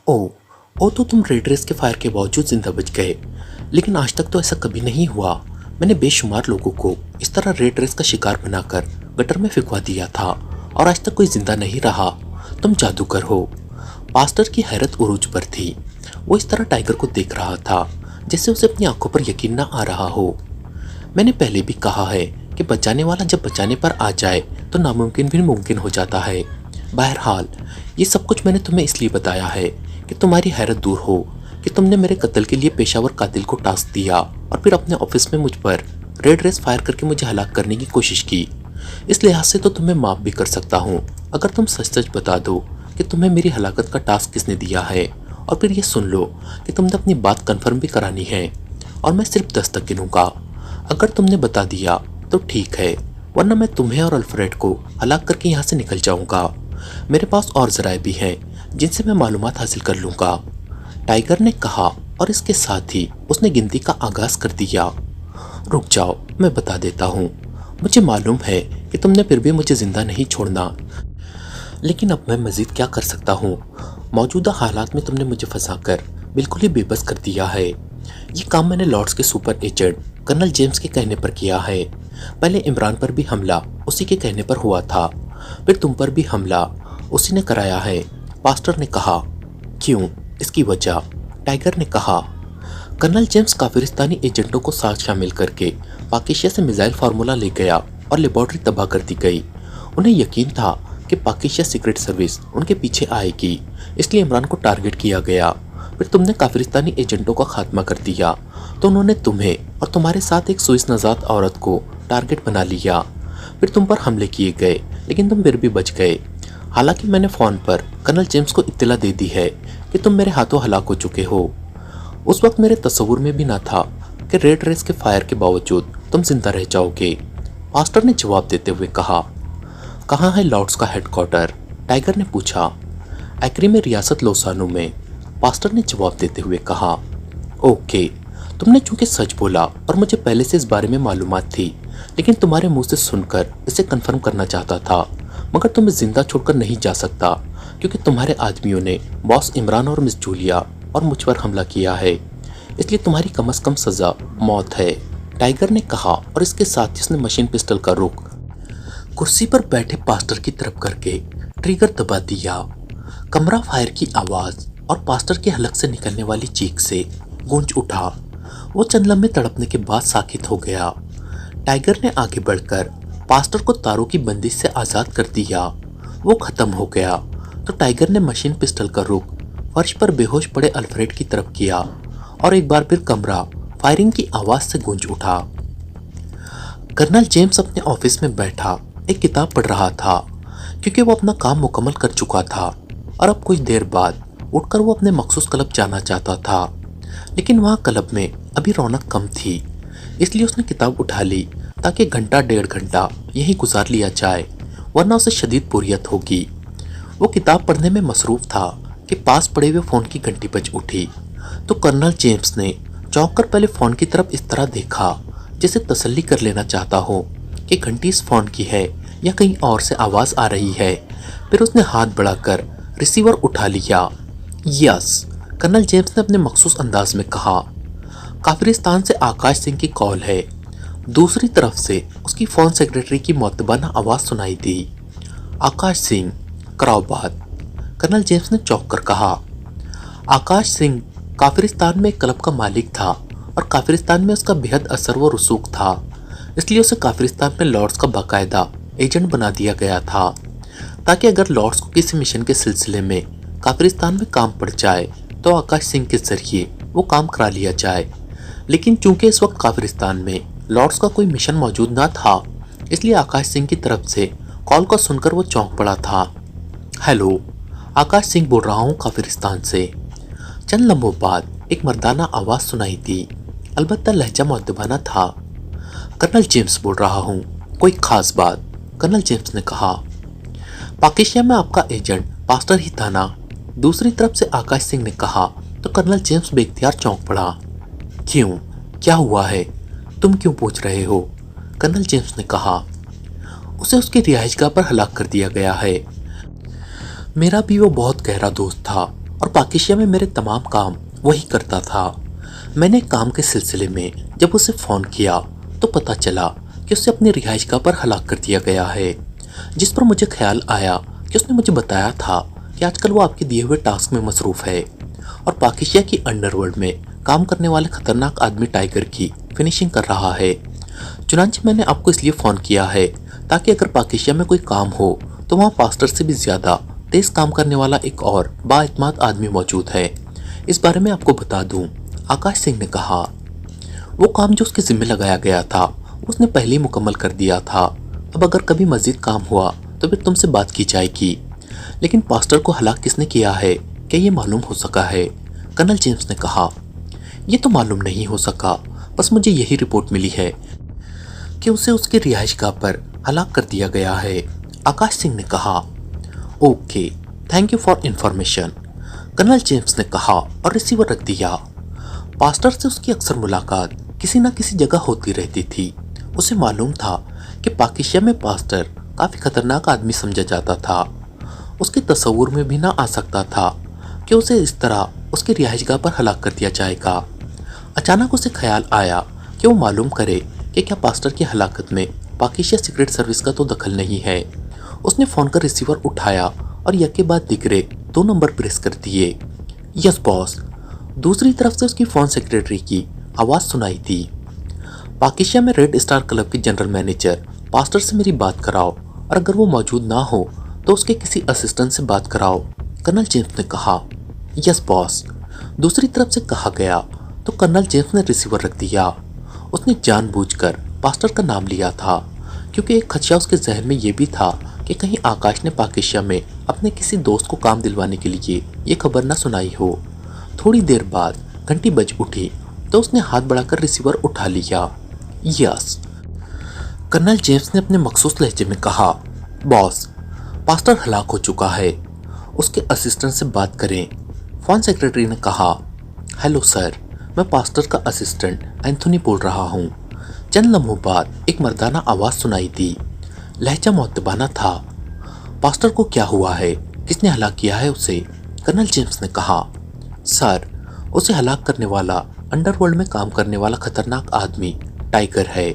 ओ ओ तो तुम red race के फायर के बावजूद जिंदा बच गए। लेकिन आज तक तो ऐसा कभी नहीं हुआ। मैंने बेशुमार लोगों को इस तरह रेड रेस का शिकार बनाकर गटर में फिकवा दिया था और आज तक कोई जिंदा नहीं रहा। तुम जादूगर हो। पास्टर की हैरत उरूज पर थी। वो इस तरह टाइगर को देख रहा था जैसे उसे अपनी आंखों पर यकीन न आ रहा हो। मैंने पहले भी कहा है कि बचाने वाला जब बचाने पर आ जाए तो नामुमकिन भी मुमकिन हो जाता है। बहरहाल ये सब कुछ मैंने तुम्हें इसलिए बताया है कि तुम्हारी हैरत दूर हो कि तुमने मेरे कत्ल के लिए पेशावर कातिल को टास्क दिया और फिर अपने ऑफिस में मुझ पर रेड रेस फायर करके मुझे हलाक करने की कोशिश की। इस लिहाज से तो तुम्हें माफ भी कर सकता हूँ अगर तुम सच सच बता दो कि तुम्हें मेरी हलाकत का टास्क किसने दिया है, और फिर ये सुन लो कि तुमने अपनी बात कन्फर्म भी करानी है और मैं सिर्फ 10 तक गिनूंगा। अगर तुमने बता दिया तो ठीक है, वरना मैं तुम्हें और अल्फ्रेड को हलाक करके यहाँ से निकल जाऊंगा। मेरे पास और जराए भी हैं जिनसे मैं मालूमात हासिल कर लूंगा, टाइगर ने कहा और इसके साथ ही उसने गिनती का आगाज कर दिया। रुक जाओ, मैं बता देता हूँ। मुझे मालूम है कि तुमने फिर भी मुझे जिंदा नहीं छोड़ना, लेकिन अब मैं मजीद क्या कर सकता हूँ। मौजूदा हालात में तुमने मुझे फंसाकर बिल्कुल ही बेबस कर दिया है। ये काम मैंने लॉर्ड्स के सुपर एजेंट कर्नल जेम्स के कहने पर किया है। पहले इमरान पर भी हमला उसी के कहने पर हुआ था, फिर तुम पर भी हमला उसी ने कराया है, पास्टर ने कहा। क्यों? इसकी वजह, टाइगर ने कहा। कर्नल जेम्स काफिरिस्तानी एजेंटों को साथ शामिल करके पाकिस्तान से मिसाइल फार्मूला ले गया और लेबॉर्ट्री तबाह कर दी गई। उन्हें यकीन था कि पाकिस्तान सीक्रेट सर्विस उनके पीछे आएगी, इसलिए इमरान को टारगेट किया गया। फिर तुमने काफिरिस्तानी एजेंटों का खात्मा कर दिया तो उन्होंने तुम्हें और तुम्हारे साथ एक स्विस नजात औरत को टारगेट बना लिया। फिर तुम पर हमले किए गए, लेकिन तुम फिर भी बच गए। हालांकि मैंने फ़ोन पर कर्नल जेम्स को इत्तला दे दी है कि तुम मेरे हाथों हलाक हो चुके हो। उस वक्त मेरे तस्वुर में भी ना था कि रेड रेस के फायर के बावजूद तुम जिंदा रह जाओगे, पास्टर ने जवाब देते हुए कहा। कहाँ है लॉर्ड्स का हेडक्वार्टर? टाइगर ने पूछा। एक्री में रियासत लोसानू में, पास्टर ने जवाब देते हुए कहा। ओके, तुमने चूंकि सच बोला और मुझे पहले से इस बारे में मालूमात थी, लेकिन तुम्हारे मुंह से सुनकर इसे कंफर्म करना चाहता था। मगर तुम्हें जिंदा छोड़कर नहीं जा सकता क्योंकि तुम्हारे आदमियों ने बॉस इमरान और मिस जूलिया और मुझ पर हमला किया है, इसलिए तुम्हारी कम से कम सजा मौत है, टाइगर ने कहा। और इसके साथ ही उसने मशीन पिस्टल का रुख कुर्सी पर बैठे पास्टर की तरफ करके ट्रिगर दबा दिया। कमरा फायर की आवाज और पास्टर के हलक से निकलने वाली चीख से गूंज उठा। वो चंद लम्हे तड़पने के बाद साकित हो गया। टाइगर ने आगे बढ़कर पास्टर को तारों की बंदिश से आजाद कर दिया। वो खत्म हो गया तो टाइगर ने मशीन पिस्टल का रुख फर्श पर बेहोश पड़े अल्फ्रेड की तरफ किया और एक बार फिर कमरा फायरिंग की आवाज से गूंज उठा। कर्नल जेम्स अपने ऑफिस में बैठा एक किताब पढ़ रहा था क्योंकि वो अपना काम मुकम्मल कर चुका था और अब कुछ देर बाद उठकर वो अपने मखसूस क्लब जाना चाहता था, लेकिन वहाँ क्लब में अभी रौनक कम थी, इसलिए उसने किताब उठा ली ताकि घंटा 1.5 घंटा यहीं गुजार लिया जाए, वरना उसे शदीद बोरियत होगी। वो किताब पढ़ने में मसरूफ था कि पास पड़े हुए फ़ोन की घंटी बज उठी तो कर्नल जेम्स ने चौंक कर पहले फ़ोन की तरफ इस तरह देखा जैसे तसल्ली कर लेना चाहता हो कि घंटी इस फ़ोन की है या कहीं और से आवाज़ आ रही है। फिर उसने हाथ बढ़ाकर रिसीवर उठा लिया। यस, कर्नल जेम्स ने अपने मखसूस अंदाज में कहा। काफिरिस्तान से आकाश सिंह की कॉल है। दूसरी तरफ से उसकी फ़ोन सेक्रेटरी की मुअत्तबाना आवाज़ सुनाई दी। आकाश सिंह, कराओ बात, कर्नल जेम्स ने चौंक कर कहा। आकाश सिंह काफिरिस्तान में एक क्लब का मालिक था और काफिरिस्तान में उसका बेहद असर व रसूख था, इसलिए उसे काफिरिस्तान में लॉर्ड्स का बाकायदा एजेंट बना दिया गया था ताकि अगर लॉर्ड्स को किसी मिशन के सिलसिले में काफिरिस्तान में काम पड़ जाए तो आकाश सिंह के जरिए वो काम करा लिया जाए। लेकिन चूंकि इस वक्त काफिरिस्तान में लॉर्ड्स का कोई मिशन मौजूद न था, इसलिए आकाश सिंह की तरफ से कॉल को सुनकर वो चौंक पड़ा था। हेलो, आकाश सिंह बोल रहा हूँ काफिरिस्तान से। चंद लम्हों बाद एक मर्दाना आवाज़ सुनाई दी, अलबत्ता लहजा मुअद्दबाना था। कर्नल जेम्स बोल रहा हूँ, कोई खास बात? कर्नल जेम्स ने कहा। पाकिस्तान में आपका एजेंट पास्टर ही था ना? दूसरी तरफ से आकाश सिंह ने कहा तो कर्नल जेम्स बेख्तियार चौंक पड़ा। क्यों, क्या हुआ है? तुम क्यों पूछ रहे हो? कर्नल जेम्स ने कहा। उसे उसकी रिहाइशगाह पर हलाक कर दिया गया है। मेरा भी वो बहुत गहरा दोस्त था और पाकिस्तान में मेरे तमाम काम वही करता था। मैंने काम के सिलसिले में जब उसे फ़ोन किया तो पता चला कि उसे अपनी रिहाइशगाह पर हलाक कर दिया गया है, जिस पर मुझे ख्याल आया कि उसने मुझे बताया था कि आजकल वो आपके दिए हुए टास्क में मसरूफ़ है और पाकिस्तान की अंडरवर्ल्ड में काम करने वाले खतरनाक आदमी टाइगर की फिनिशिंग कर रहा है। चुनांचे मैंने आपको इसलिए फ़ोन किया है ताकि अगर पाकिस्तान में कोई काम हो तो वहाँ पास्टर से भी ज़्यादा तेज़ काम करने वाला एक और बाएतमाद आदमी मौजूद है। इस बारे में आपको बता दूं, आकाश सिंह ने कहा। वो काम जो उसके ज़िम्मे लगाया गया था उसने पहले ही मुकम्मल कर दिया था। अब अगर कभी मज़ीद काम हुआ तो फिर तुमसे बात की जाएगी। लेकिन पास्टर को हलाक किसने किया है क्या ये मालूम हो सका है? कर्नल जेम्स ने कहा। ये तो मालूम नहीं हो सका, बस मुझे यही रिपोर्ट मिली है कि उसे उसकी रिहाइशगाह पर हलाक कर दिया गया है, आकाश सिंह ने कहा। Okay, thank you for information, colonel James ने कहा और रिसीवर रख दिया। पास्टर से उसकी अक्सर मुलाकात किसी न किसी जगह होती रहती थी। उसे मालूम था कि पाकिस्तान में पास्टर काफ़ी खतरनाक आदमी समझा जाता था। उसके तस्वुर में भी ना आ सकता था कि उसे इस तरह उसकी रिहाइशगाह पर हलाक कर दिया जाएगा। अचानक उसे ख्याल आया कि वो मालूम करे कि क्या पास्टर की हलाकत में पाकिस्तान सीक्रेट सर्विस का तो दखल नहीं है। उसने फ़ोन का रिसीवर उठाया और यके बाद दिगरे 2 नंबर प्रेस कर दिए। यस बॉस, दूसरी तरफ से उसकी फ़ोन सेक्रेटरी की आवाज़ सुनाई थी। पाकिस्तान में रेड स्टार क्लब के जनरल मैनेजर पास्टर से मेरी बात कराओ और अगर वो मौजूद ना हो तो उसके किसी असिस्टेंट से बात कराओ, कर्नल जेम्स ने कहा। यस बॉस, दूसरी तरफ से कहा गया तो कर्नल जेम्स ने रिसीवर रख दिया। उसने जानबूझकर पास्टर का नाम लिया था क्योंकि एक खदशा उसके जहन में ये भी था कि कहीं आकाश ने पाकिस्तान में अपने किसी दोस्त को काम दिलवाने के लिए ये खबर ना सुनाई हो। थोड़ी देर बाद घंटी बज उठी तो उसने हाथ बढ़ाकर रिसीवर उठा लिया। यस, कर्नल जेम्स ने अपने मखसूस लहजे में कहा। बॉस, पास्टर हलाक हो चुका है, उसके असिस्टेंट से बात करें, फ़ोन सेक्रेटरी ने कहा। हेलो सर, मैं पास्टर का असिस्टेंट एंथोनी बोल रहा हूँ। चंद लम्हों बाद एक मर्दाना आवाज़ सुनाई दी। लहजा मुअत्तबाना था। पास्टर को क्या हुआ है? किसने हलाक किया है उसे? कर्नल जेम्स ने कहा। सर, उसे हलाक करने वाला अंडरवर्ल्ड में काम करने वाला खतरनाक आदमी टाइगर है,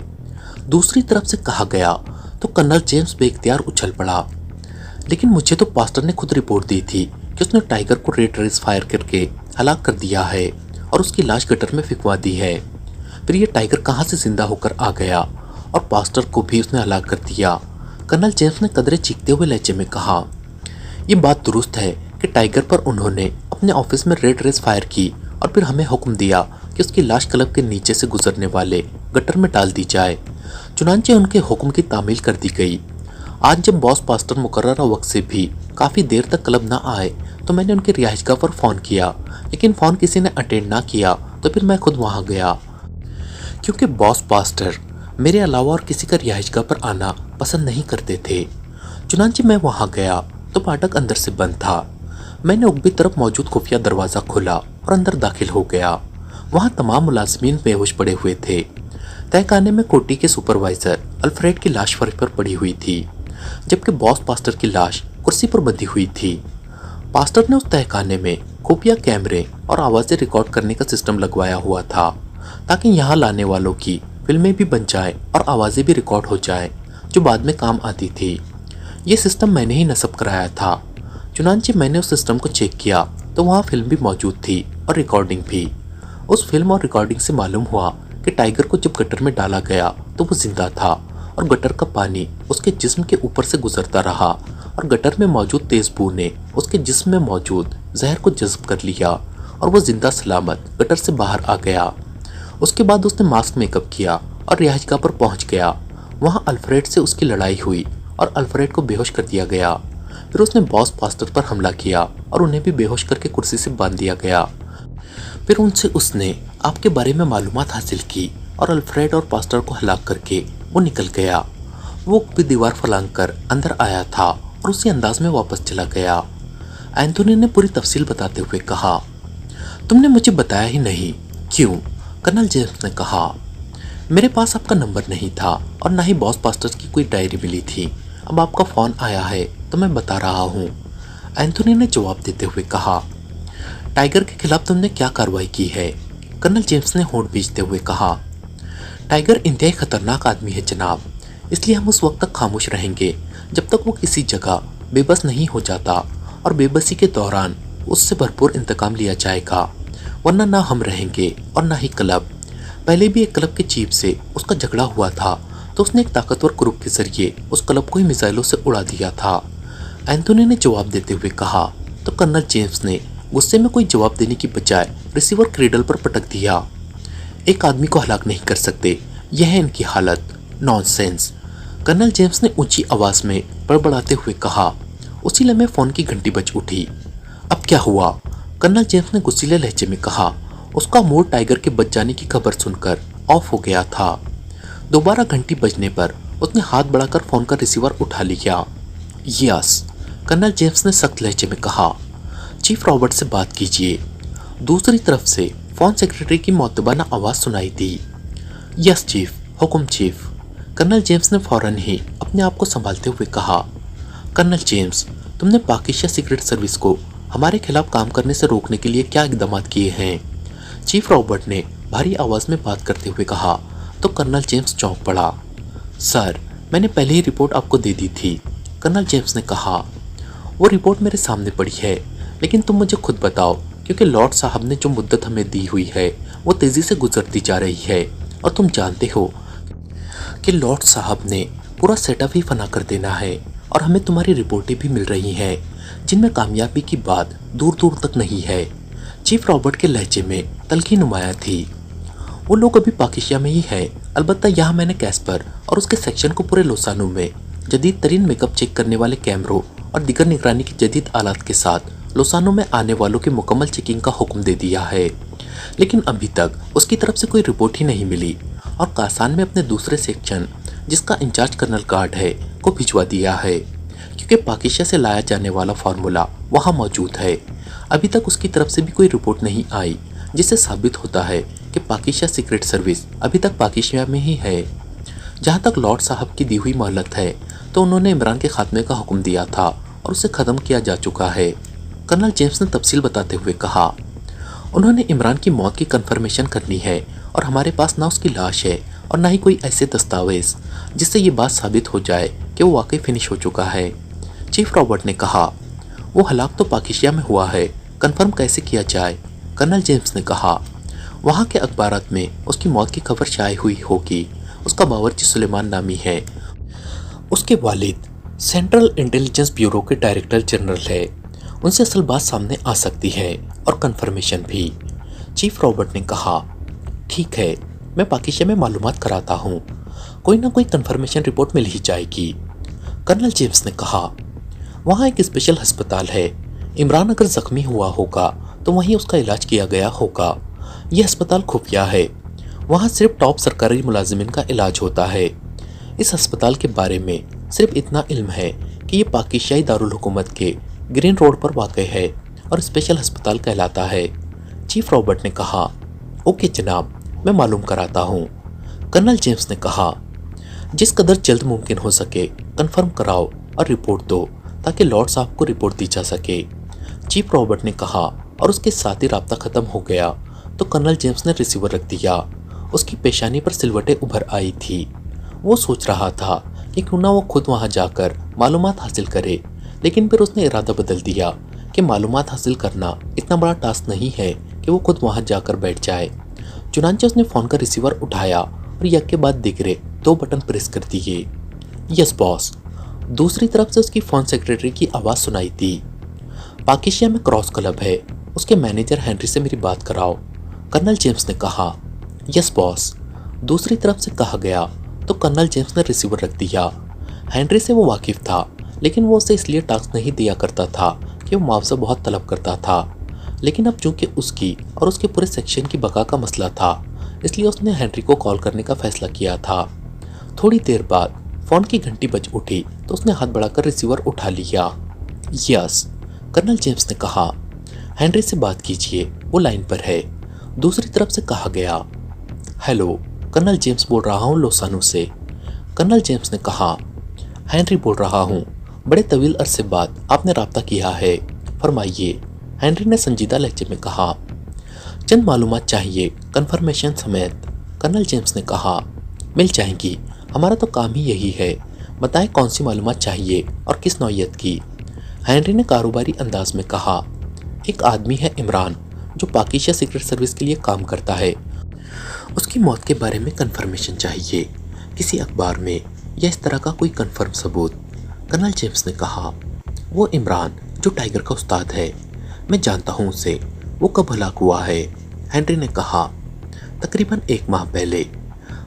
दूसरी तरफ से कहा गया तो कर्नल जेम्स बेइख्तियार उछल पड़ा। लेकिन मुझे तो पास्टर ने खुद रिपोर्ट दी थी कि उसने टाइगर को रेड रेस फायर करके हलाक कर दिया है और उसकी लाश गटर में फिकवा दी है। फिर ये टाइगर कहाँ से जिंदा होकर आ गया और पास्टर को भी उसने हलाक कर दिया, कर्नल जेम्स ने कदरे चीखते हुए लहजे में कहा। ये बात दुरुस्त है कि टाइगर पर उन्होंने अपने ऑफिस में रेड रेस फायर की और फिर हमें हुक्म दिया कि उसकी लाश क्लब के नीचे से गुजरने वाले गटर में डाल दी जाए। चुनांचे उनके हुक्म की तामील कर दी गई। आज जब बॉस पास्टर मुकर्ररा वक्त से भी काफ़ी देर तक क्लब ना आए तो मैंने उनकी रिहाइशगाह पर फ़ोन किया, लेकिन फ़ोन किसी ने अटेंड ना किया तो फिर मैं खुद वहाँ गया क्योंकि बॉस पास्टर मेरे अलावा और किसी का रिहाइशगाह पर आना पसंद नहीं करते थे। चुनांचे मैं वहाँ गया तो फाटक अंदर से बंद था। मैंने उगबी तरफ मौजूद खुफिया दरवाज़ा खोला और अंदर दाखिल हो गया। वहाँ तमाम मुलाजमीन बेहोश पड़े हुए थे। तहखाने में कोठी के सुपरवाइज़र अल्फ्रेड की लाश फर्श पर पड़ी हुई थी, जबकि बॉस पास्टर की लाश कुर्सी पर बंधी हुई थी। पास्टर ने उस तहखाने में खुफिया कैमरे और आवाज़ें रिकॉर्ड करने का सिस्टम लगवाया हुआ था ताकि यहाँ लाने वालों की फिल्में भी बन जाए और आवाज़ें भी रिकॉर्ड हो जाए जो बाद में काम आती थी। ये सिस्टम मैंने ही नस्ब कराया था। चुनांचे मैंने उस सिस्टम को चेक किया तो वहाँ फिल्म भी मौजूद थी और रिकॉर्डिंग भी। उस फिल्म और रिकॉर्डिंग से मालूम हुआ कि टाइगर को जब गटर में डाला गया तो वो जिंदा था और गटर का पानी उसके जिस्म के ऊपर से गुजरता रहा और गटर में मौजूद तेज बू ने उसके जिस्म में मौजूद जहर को जज्ब कर लिया और वो जिंदा सलामत गटर से बाहर आ गया। उसके बाद उसने मास्क मेकअप किया और रिहाइशगाह पर पहुंच गया। वहाँ अल्फ्रेड से उसकी लड़ाई हुई और अल्फ्रेड को बेहोश कर दिया गया। फिर उसने बॉस पास्टर पर हमला किया और उन्हें भी बेहोश करके कुर्सी से बांध दिया गया। फिर उनसे उसने आपके बारे में मालूमात हासिल की और अल्फ्रेड और पास्टर को हलाक करके वो निकल गया। वो भी दीवार फलांग कर अंदर आया था और उसी अंदाज में वापस चला गया। एंथोनी ने पूरी तफसील बताते हुए कहा। तुमने मुझे बताया ही नहीं, क्यों? कर्नल जेम्स ने कहा। मेरे पास आपका नंबर नहीं था और ना ही बॉस पास्टर की कोई डायरी मिली थी। अब आपका फ़ोन आया है तो मैं बता रहा हूँ, एंथोनी ने जवाब देते हुए कहा। टाइगर के खिलाफ तुमने क्या कार्रवाई की है? कर्नल जेम्स ने होंठ भींचते हुए कहा। टाइगर इंतहाई खतरनाक आदमी है जनाब, इसलिए हम उस वक्त तक खामोश रहेंगे जब तक वो किसी जगह बेबस नहीं हो जाता, और बेबसी के दौरान उससे भरपूर इंतकाम लिया जाएगा, वरना ना हम रहेंगे और ना ही क्लब। पहले भी एक क्लब के चीफ से उसका झगड़ा हुआ था, तो उसने एक ताकतवर ग्रुप के जरिए उस क्लब को ही मिसाइलों से उड़ा दिया था। एंथोनी ने जवाब देते हुए कहा, तो कर्नल जेम्स ने गुस्से में कोई जवाब देने की बजाय रिसीवर क्रेडल पर पटक दिया। एक आदमी को हलाक नहीं कर सकते, यह है इनकी हालत। नॉनसेंस, कर्नल जेम्स ने ऊंची आवाज में बड़बड़ाते हुए कहा। उसी लम्हे फोन की घंटी बज उठी। अब क्या हुआ? कर्नल जेम्स ने गुस्सीले लहजे में कहा। उसका मूड टाइगर के बच जाने की खबर सुनकर ऑफ हो गया था। दोबारा घंटी बजने पर उसने हाथ बढ़ाकर फोन का रिसीवर उठा लिया। यस, कर्नल जेम्स ने सख्त लहजे में कहा। चीफ रॉबर्ट से बात कीजिए। दूसरी तरफ से फोन सेक्रेटरी की मौतबाना आवाज सुनाई दी। यस चीफ, हुक्म चीफ। कर्नल जेम्स ने फौरन ही अपने आप को संभालते हुए कहा। कर्नल जेम्स, तुमने पाकिस्तान सीक्रेट सर्विस को हमारे खिलाफ काम करने से रोकने के लिए क्या इकदाम किए हैं? चीफ रॉबर्ट ने भारी आवाज में बात करते हुए कहा। तो कर्नल जेम्स चौंक पड़ा। सर, मैंने पहले ही रिपोर्ट आपको दे दी थी, कर्नल जेम्स ने कहा। वो रिपोर्ट मेरे सामने पड़ी है, लेकिन तुम मुझे खुद बताओ, क्योंकि लॉर्ड साहब ने जो मुद्दत हमें दी हुई है वो तेजी से गुजरती जा रही है, और तुम जानते हो कि लॉर्ड साहब ने पूरा सेटअप ही फना कर देना है, और हमें तुम्हारी रिपोर्टें भी मिल रही हैं जिनमें कामयाबी की बात दूर दूर तक नहीं है। चीफ रॉबर्ट के लहजे में तल्खी नुमाया थी। वो लोग अभी पाकिस्तान में ही है, अलबत्ता यहाँ मैंने कैस्पर और उसके सेक्शन को पूरे लोसानो में जदीद तरीन मेकअप चेक करने वाले कैमरों और दीगर निगरानी की जदीद आलात के साथ लोसानो में आने वालों की मुकम्मल चेकिंग का हुक्म दे दिया है, लेकिन अभी तक उसकी तरफ से कोई रिपोर्ट ही नहीं मिली, और कासान में अपने दूसरे सेक्शन, जिसका इंचार्ज कर्नल गार्ड है, को भिजवा दिया है, क्योंकि पाकिस्तान से लाया जाने वाला फार्मूला वहाँ मौजूद है। अभी तक उसकी तरफ से भी कोई रिपोर्ट नहीं आई, जिससे साबित होता है कि पाकिस्तान सीक्रेट सर्विस अभी तक पाकिस्तान में ही है। जहाँ तक लॉर्ड साहब की दी हुई मोहलत है, तो उन्होंने इमरान के खात्मे का हुक्म दिया था और उसे ख़त्म किया जा चुका है, कर्नल जेम्स ने तफसील बताते हुए कहा। उन्होंने इमरान की मौत की कंफर्मेशन करनी है, और हमारे पास ना उसकी लाश है और ना ही कोई ऐसे दस्तावेज जिससे ये बात साबित हो जाए कि वो वाकई फिनिश हो चुका है। चीफ रॉबर्ट ने कहा। वो हलाक तो पाकिस्तान में हुआ है, कंफर्म कैसे किया जाए? कर्नल जेम्स ने कहा। वहाँ के अखबारात में उसकी मौत की खबर शाये हुई होगी। उसका बावर्ची सुलेमान नामी है। उसके वालिद सेंट्रल इंटेलिजेंस ब्यूरो के डायरेक्टर जनरल है। उनसे असल बात सामने आ सकती है, और कंफर्मेशन भी। चीफ रॉबर्ट ने कहा। ठीक है, मैं पाकिस्तान में मालूमात कराता हूँ, कोई ना कोई कंफर्मेशन रिपोर्ट मिल ही जाएगी, कर्नल जेम्स ने कहा। वहाँ एक स्पेशल अस्पताल है। इमरान अगर जख्मी हुआ होगा तो वहीं उसका इलाज किया गया होगा। यह अस्पताल खुफिया है, वहाँ सिर्फ टॉप सरकारी मुलाजिमिन का इलाज होता है। इस अस्पताल के बारे में सिर्फ इतना इल्म है कि ये पाकिस्तानी दारुल हुकूमत के ग्रीन रोड पर वाक़ है और स्पेशल अस्पताल कहलाता है। चीफ रॉबर्ट ने कहा। ओके जनाब, मैं मालूम कराता हूँ, कर्नल जेम्स ने कहा। जिस कदर जल्द मुमकिन हो सके कंफर्म कराओ और रिपोर्ट दो, ताकि लॉर्ड साहब को रिपोर्ट दी जा सके, चीफ रॉबर्ट ने कहा। और उसके साथ ही राब्ता ख़त्म हो गया तो कर्नल जेम्स ने रिसीवर रख दिया। उसकी पेशानी पर सिलवटें उभर आई थी। वो सोच रहा था कि क्यों ना वो खुद वहाँ जाकर मालूमात हासिल करे, लेकिन फिर उसने इरादा बदल दिया कि मालूमात हासिल करना इतना बड़ा टास्क नहीं है कि वो खुद वहाँ जाकर बैठ जाए। चुनांचे उसने फ़ोन का रिसीवर उठाया और एक के बाद दिगरे 2 बटन प्रेस कर दिए। Yes boss. दूसरी तरफ से उसकी फ़ोन सेक्रेटरी की आवाज़ सुनाई दी। पाकिस्तान में क्रॉस क्लब है, उसके मैनेजर हेनरी से मेरी बात कराओ, कर्नल जेम्स ने कहा। Yes boss. दूसरी तरफ से कहा गया तो कर्नल जेम्स ने रिसीवर रख दिया। हेनरी से वो वाकिफ़ था, लेकिन वो उसे इसलिए टास्क नहीं दिया करता था कि वो मुआवजा बहुत तलब करता था, लेकिन अब चूंकि उसकी और उसके पूरे सेक्शन की बका का मसला था, इसलिए उसने हेनरी को कॉल करने का फैसला किया था। थोड़ी देर बाद फ़ोन की घंटी बज उठी तो उसने हाथ बढ़ाकर रिसीवर उठा लिया। यस, कर्नल जेम्स ने कहा। हेनरी से बात कीजिए, वो लाइन पर है। दूसरी तरफ से कहा गया। हेलो, कर्नल जेम्स बोल रहा हूँ लोसानो से, कर्नल जेम्स ने कहा। हेनरी बोल रहा हूँ, बड़े तवील अरसे बाद आपने राब्ता किया है, फरमाइए, हेनरी ने संजीदा लहजे में कहा। चंद मालूमात चाहिए, कंफर्मेशन समेत। कर्नल जेम्स ने कहा। मिल जाएंगी, हमारा तो काम ही यही है। बताएं कौन सी मालूमात चाहिए और किस नौयत की। हेनरी ने कारोबारी अंदाज में कहा। एक आदमी है इमरान, जो पाकिस्तान सीक्रेट सर्विस के लिए काम करता है। उसकी मौत के बारे में कंफर्मेशन चाहिए, किसी अखबार में या इस तरह का कोई कंफर्म सबूत। कर्नल जेम्स ने कहा। वो इमरान जो टाइगर का उस्ताद है, मैं जानता हूँ उसे। वो कब हलाक हुआ है? हेनरी ने कहा। तकरीबन 1 माह पहले।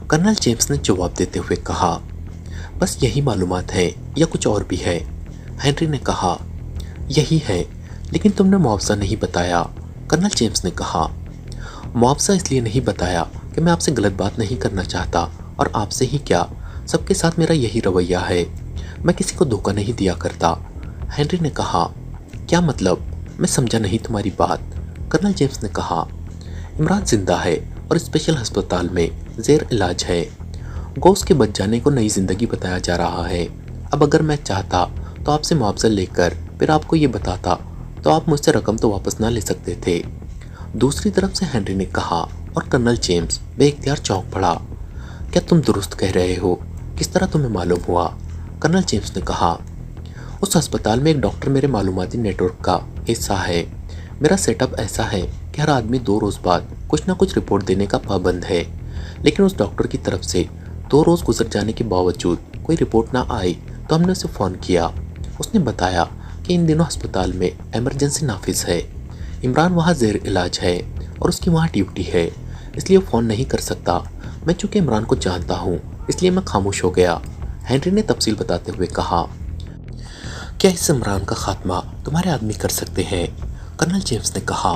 कर्नल जेम्स ने जवाब देते हुए कहा। बस यही मालूमात है या कुछ और भी है? हेनरी ने कहा। यही है, लेकिन तुमने मुआवजा नहीं बताया। कर्नल जेम्स ने कहा। मुआवजा इसलिए नहीं बताया कि मैं आपसे गलत बात नहीं करना चाहता, और आपसे ही क्या, सबके साथ मेरा यही रवैया है। मैं किसी को धोखा नहीं दिया करता। हेनरी ने कहा। क्या मतलब? मैं समझा नहीं तुम्हारी बात। कर्नल जेम्स ने कहा। इमरान जिंदा है और स्पेशल अस्पताल में जेर इलाज है। गोस के बच जाने को नई जिंदगी बताया जा रहा है। अब अगर मैं चाहता तो आपसे मुआवजा लेकर फिर आपको ये बताता, तो आप मुझसे रकम तो वापस ना ले सकते थे। दूसरी तरफ से हेनरी ने कहा, और कर्नल जेम्स बेइख्तियार चौंक पड़ा। क्या तुम दुरुस्त कह रहे हो? किस तरह तुम्हें मालूम हुआ? कर्नल जेम्स ने कहा। उस अस्पताल में एक डॉक्टर मेरे मालूमाती नेटवर्क का हिस्सा है। मेरा सेटअप ऐसा है कि हर आदमी 2 रोज़ बाद कुछ ना कुछ रिपोर्ट देने का पाबंद है, लेकिन उस डॉक्टर की तरफ से 2 रोज़ गुजर जाने के बावजूद कोई रिपोर्ट ना आई तो हमने उसे फ़ोन किया। उसने बताया कि इन दिनों अस्पताल में इमरजेंसी नाफिज है। इमरान वहाँ जेर इलाज है और उसकी वहाँ ड्यूटी है, इसलिए फ़ोन नहीं कर सकता। मैं चूँकि इमरान को जानता हूँ, इसलिए मैं खामोश हो गया। हेनरी ने तफसील बताते हुए कहा। क्या इस इमरान का खात्मा तुम्हारे आदमी कर सकते हैं? कर्नल जेम्स ने कहा।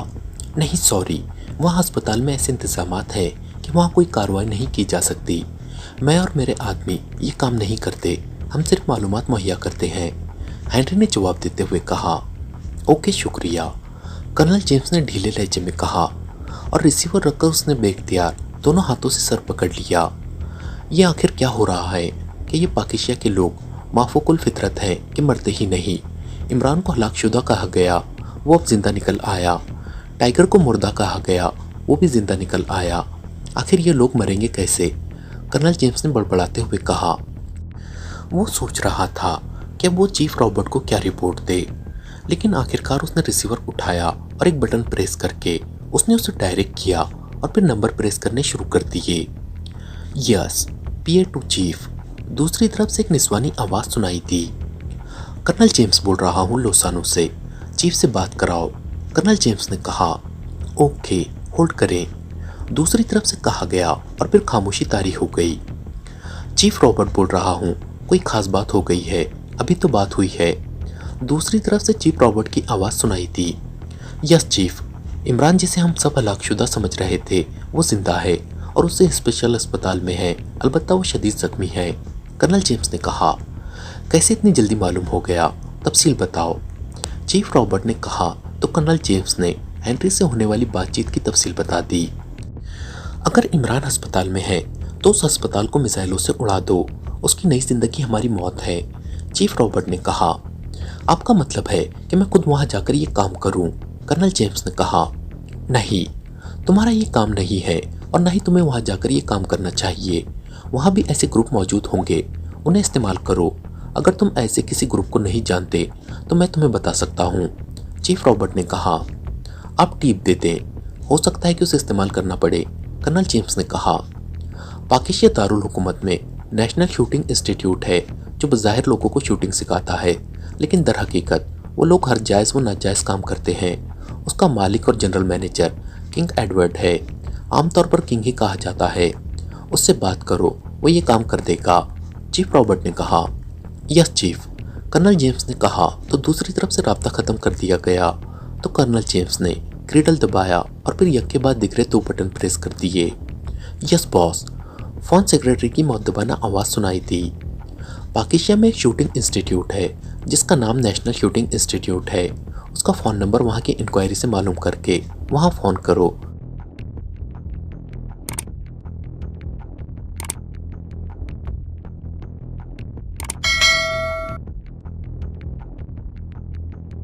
नहीं सॉरी, वहाँ अस्पताल में ऐसे इंतजामात हैं कि वहाँ कोई कार्रवाई नहीं की जा सकती। मैं और मेरे आदमी ये काम नहीं करते, हम सिर्फ मालूमात मुहैया करते हैं। हेनरी ने जवाब देते हुए कहा। ओके शुक्रिया, कर्नल जेम्स ने ढीले लहजे में कहा, और रिसीवर रखकर उसने बेख्तियार दोनों हाथों से सर पकड़ लिया। ये आखिर क्या हो रहा है कि ये पाकिस्तान के लोग माफूकुल फितरत हैं कि मरते ही नहीं। इमरान को हलाकशुदा कहा गया, वो अब जिंदा निकल आया। टाइगर को मुर्दा कहा गया, वो भी जिंदा निकल आया। आखिर ये लोग मरेंगे कैसे? कर्नल जेम्स ने बड़बड़ाते हुए कहा। वो सोच रहा था कि वो चीफ रॉबर्ट को क्या रिपोर्ट दे, लेकिन आखिरकार उसने रिसीवर उठाया और एक बटन प्रेस करके उसने उसे डायरेक्ट किया और फिर नंबर प्रेस करने शुरू कर दिए। Yes, PA to chief. दूसरी तरफ से एक निस्वानी आवाज़ सुनाई दी। कर्नल जेम्स बोल रहा हूँ लोसानो से, चीफ से बात कराओ। कर्नल जेम्स ने कहा। ओके, होल्ड करें। दूसरी तरफ से कहा गया और फिर खामोशी तारी हो गई। चीफ रॉबर्ट बोल रहा हूँ, कोई खास बात हो गई है? अभी तो बात हुई है। दूसरी तरफ से चीफ रॉबर्ट की आवाज़ सुनाई दी। यस चीफ, इमरान जिसे हम सब हलाकशुदा समझ रहे थे वो जिंदा है और उसे स्पेशल अस्पताल में है, अलबत्ता वो शदीद जख्मी है। कर्नल जेम्स ने कहा। कैसे इतनी जल्दी मालूम हो गया? तफसील बताओ। चीफ रॉबर्ट ने कहा तो कर्नल जेम्स ने हेनरी से होने वाली बातचीत की तफसील बता दी। अगर इमरान अस्पताल में है तो उस अस्पताल को मिसाइलों से उड़ा दो, उसकी नई जिंदगी हमारी मौत है। चीफ रॉबर्ट ने कहा। आपका मतलब है कि मैं खुद वहां जाकर ये काम करूं? कर्नल जेम्स ने कहा। नहीं, तुम्हारा ये काम नहीं है और न ही तुम्हें वहां जाकर ये काम करना चाहिए। वहां भी ऐसे ग्रुप मौजूद होंगे, उन्हें इस्तेमाल करो। अगर तुम ऐसे किसी ग्रुप को नहीं जानते तो मैं तुम्हें बता सकता हूँ। चीफ रॉबर्ट ने कहा। आप टिप दे दें, हो सकता है कि उसे इस्तेमाल करना पड़े। कर्नल जेम्स ने कहा। पाकिस्तान दारुल हुकूमत में नेशनल शूटिंग इंस्टीट्यूट है जो बज़ाहिर लोगों को शूटिंग सिखाता है, लेकिन दर हकीकत वो लोग हर जायज़ व नाजायज़ काम करते हैं। उसका मालिक और जनरल मैनेजर किंग एडवर्ड है, आमतौर पर किंग ही कहा जाता है। उससे बात करो, वो ये काम कर देगा। चीफ रॉबर्ट ने कहा। यस चीफ, कर्नल जेम्स ने कहा तो दूसरी तरफ से राब्ता ख़त्म कर दिया गया। तो कर्नल जेम्स ने क्रीडल दबाया और फिर यक के बाद दिख रहे 2 बटन प्रेस कर दिए। यस बॉस, फ़ोन सेक्रेटरी की मुअद्दबाना आवाज़ सुनाई दी। पाकिस्तान में एक शूटिंग इंस्टीट्यूट है जिसका नाम नेशनल शूटिंग इंस्टीट्यूट है। उसका फ़ोन नंबर वहाँ की इंक्वायरी से मालूम करके वहाँ फ़ोन करो।